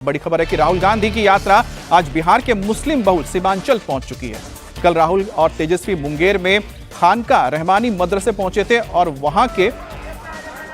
बड़ी खबर है कि राहुल गांधी की यात्रा आज बिहार के मुस्लिम बहुल सीमांचल पहुंच चुकी है। कल राहुल और तेजस्वी मुंगेर में खानका रहमानी मदरसे पहुंचे थे और वहां के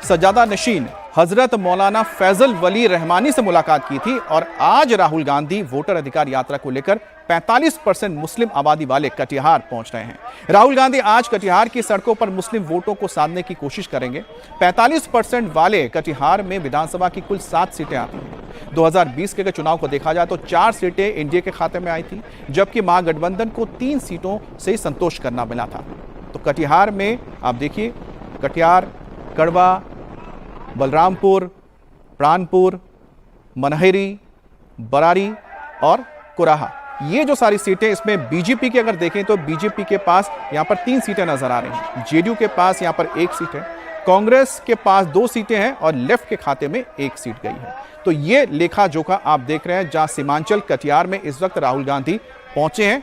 सजादा नशीन हजरत मौलाना फैजल वली रहमानी से मुलाकात की थी और आज राहुल गांधी वोटर अधिकार यात्रा को लेकर 45% मुस्लिम आबादी वाले कटिहार पहुंच रहे हैं। राहुल गांधी आज कटिहार की सड़कों पर मुस्लिम वोटों को साधने की कोशिश करेंगे। 45% वाले कटिहार में विधानसभा की कुल 7 सीटें आती हैं। 2020 के चुनाव को देखा जाए तो 4 सीटें एनडीए के खाते में आई थी, जबकि महागठबंधन को 3 सीटों से ही संतोष करना मिला था। तो कटिहार में आप देखिए, कटिहार, कड़वा, बलरामपुर, प्राणपुर, मनहरी, बरारी और कुराहा, ये जो सारी सीटें, इसमें बीजेपी की अगर देखें तो बीजेपी के पास यहां पर 3 सीटें नजर आ रही हैं। जेडीयू के पास यहां पर 1 सीट है, कांग्रेस के पास 2 सीटें हैं और लेफ्ट के खाते में 1 सीट गई है। तो ये लेखा जोखा आप देख रहे हैं, जहां सीमांचल कटिहार में इस वक्त राहुल गांधी पहुंचे हैं।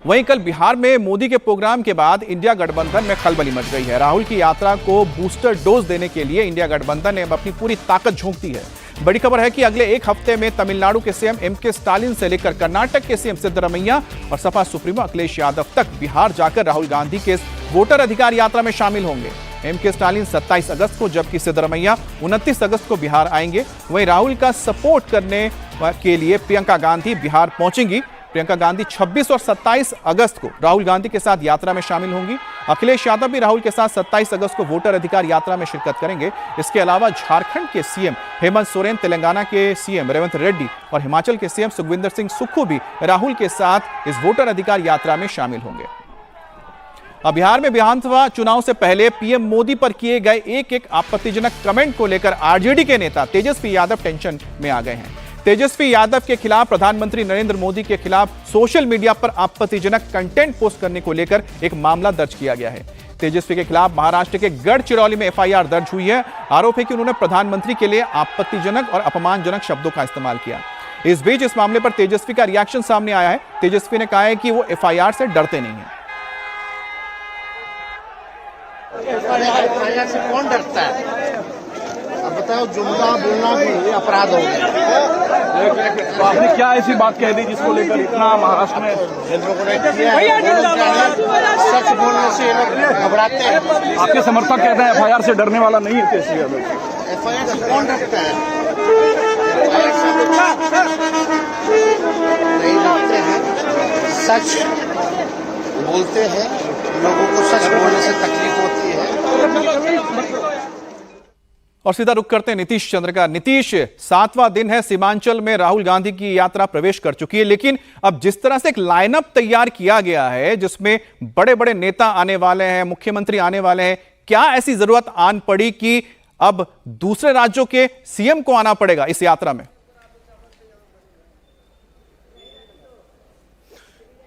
वहीं कल बिहार में मोदी के प्रोग्राम के बाद इंडिया गठबंधन में खलबली मच गई है। राहुल की यात्रा को बूस्टर डोज देने के लिए इंडिया गठबंधन ने अपनी पूरी ताकत झोंक दी है। बड़ी खबर है कि अगले 1 हफ्ते में तमिलनाडु के सीएम एमके स्टालिन से लेकर कर्नाटक के सीएम सिद्धरमैया और सपा सुप्रीमो अखिलेश यादव तक बिहार जाकर राहुल गांधी के वोटर अधिकार यात्रा में शामिल होंगे। एमके स्टालिन 27 अगस्त को, जबकि सिद्धरमैया 29 अगस्त को बिहार आएंगे। वहीं राहुल का सपोर्ट करने के लिए प्रियंका गांधी बिहार पहुंचेंगी। प्रियंका गांधी 26 और 27 अगस्त को राहुल गांधी के साथ यात्रा में शामिल होंगी। अखिलेश यादव भी राहुल के साथ 27 अगस्त को वोटर अधिकार यात्रा में शिरकत करेंगे। इसके अलावा झारखंड के सीएम हेमंत सोरेन, तेलंगाना के सीएम रेवंत रेड्डी और हिमाचल के सीएम सुखविंदर सिंह सुक्खू भी राहुल के साथ इस वोटर अधिकार यात्रा में शामिल होंगे। अब बिहार में विधानसभा चुनाव से पहले पीएम मोदी पर किए गए एक आपत्तिजनक कमेंट को लेकर आरजेडी के नेता तेजस्वी यादव टेंशन में आ गए हैं। तेजस्वी यादव के खिलाफ प्रधानमंत्री नरेंद्र मोदी के खिलाफ सोशल मीडिया पर आपत्तिजनक कंटेंट पोस्ट करने को लेकर एक मामला दर्ज किया गया है। तेजस्वी के खिलाफ महाराष्ट्र के गढ़चिरौली में एफआईआर दर्ज हुई है। आरोप है कि उन्होंने प्रधानमंत्री के लिए आपत्तिजनक और अपमानजनक शब्दों का इस्तेमाल किया। इस बीच इस मामले पर तेजस्वी का रिएक्शन सामने आया है। तेजस्वी ने कहा है कि वो एफआईआर से डरते नहीं है। एफआईआर से कौन डरता है? अब बताओ, जुमला बोलना भी अपराध हो गया। तो आपने क्या ऐसी बात कह दी जिसको लेकर इतना महाराष्ट्र में इन लोगों ने किया है? सच बोलने से ये लोग घबराते हैं। आपके समर्थक कहते हैं एफआईआर से डरने वाला नहीं है तेजस्वी यादव। एफआईआर से कौन डरता है? एफआईआर से नहीं डरते हैं, सच बोलते हैं। लोगों को सच बोलने से तकलीफ होती है। और सीधा रुख करते हैं नीतीश चंद्र का। नीतीश, 7वां दिन है, सीमांचल में राहुल गांधी की यात्रा प्रवेश कर चुकी है, लेकिन अब जिस तरह से एक लाइनअप तैयार किया गया है जिसमें बड़े बड़े नेता आने वाले हैं, मुख्यमंत्री आने वाले हैं, क्या ऐसी जरूरत आन पड़ी कि अब दूसरे राज्यों के सीएम को आना पड़ेगा इस यात्रा में?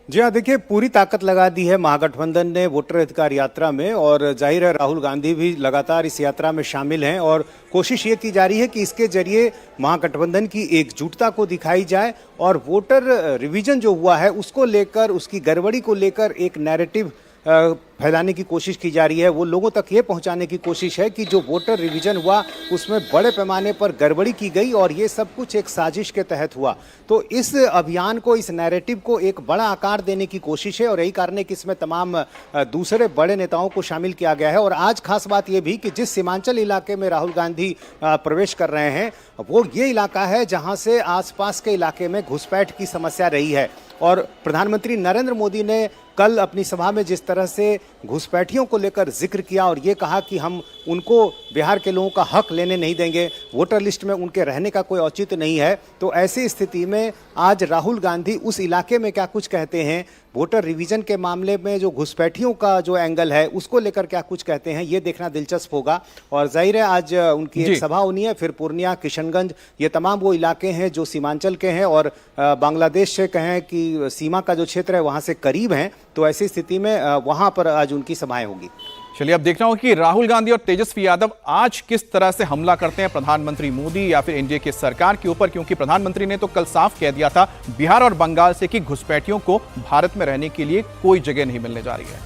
जी हाँ, देखिए, पूरी ताकत लगा दी है महागठबंधन ने वोटर अधिकार यात्रा में और जाहिर है राहुल गांधी भी लगातार इस यात्रा में शामिल हैं और कोशिश ये की जा रही है कि इसके जरिए महागठबंधन की एकजुटता को दिखाई जाए और वोटर रिवीजन जो हुआ है उसको लेकर, उसकी गड़बड़ी को लेकर एक नैरेटिव फैलाने की कोशिश की जा रही है। वो लोगों तक ये पहुंचाने की कोशिश है कि जो वोटर रिवीजन हुआ उसमें बड़े पैमाने पर गड़बड़ी की गई और ये सब कुछ एक साजिश के तहत हुआ। तो इस अभियान को, इस नैरेटिव को एक बड़ा आकार देने की कोशिश है और यही कारण है कि इसमें तमाम दूसरे बड़े नेताओं को शामिल किया गया है। और आज खास बात यह भी कि जिस सीमांचल इलाके में राहुल गांधी प्रवेश कर रहे हैं वो ये इलाका है जहाँ से आसपास के इलाके में घुसपैठ की समस्या रही है। और प्रधानमंत्री नरेंद्र मोदी ने कल अपनी सभा में जिस तरह से घुसपैठियों को लेकर जिक्र किया और ये कहा कि हम उनको, बिहार के लोगों का हक लेने नहीं देंगे, वोटर लिस्ट में उनके रहने का कोई औचित्य नहीं है, तो ऐसी स्थिति में आज राहुल गांधी उस इलाके में क्या कुछ कहते हैं, वोटर रिवीजन के मामले में जो घुसपैठियों का जो एंगल है उसको लेकर क्या कुछ कहते हैं, ये देखना दिलचस्प होगा। और जाहिर है आज उनकी एक सभा होनी है, फिर पूर्णिया, किशनगंज, ये तमाम वो इलाके हैं जो सीमांचल के हैं और बांग्लादेश से कहें कि सीमा का जो क्षेत्र है वहाँ से करीब हैं। तो ऐसी स्थिति में वहाँ पर आज उनकी सभाएं होंगी। चलिए अब देखना होगा कि राहुल गांधी और तेजस्वी यादव आज किस तरह से हमला करते हैं प्रधानमंत्री मोदी या फिर एनडीए की सरकार के ऊपर, क्योंकि प्रधानमंत्री ने तो कल साफ कह दिया था बिहार और बंगाल से कि घुसपैठियों को भारत में रहने के लिए कोई जगह नहीं मिलने जा रही है।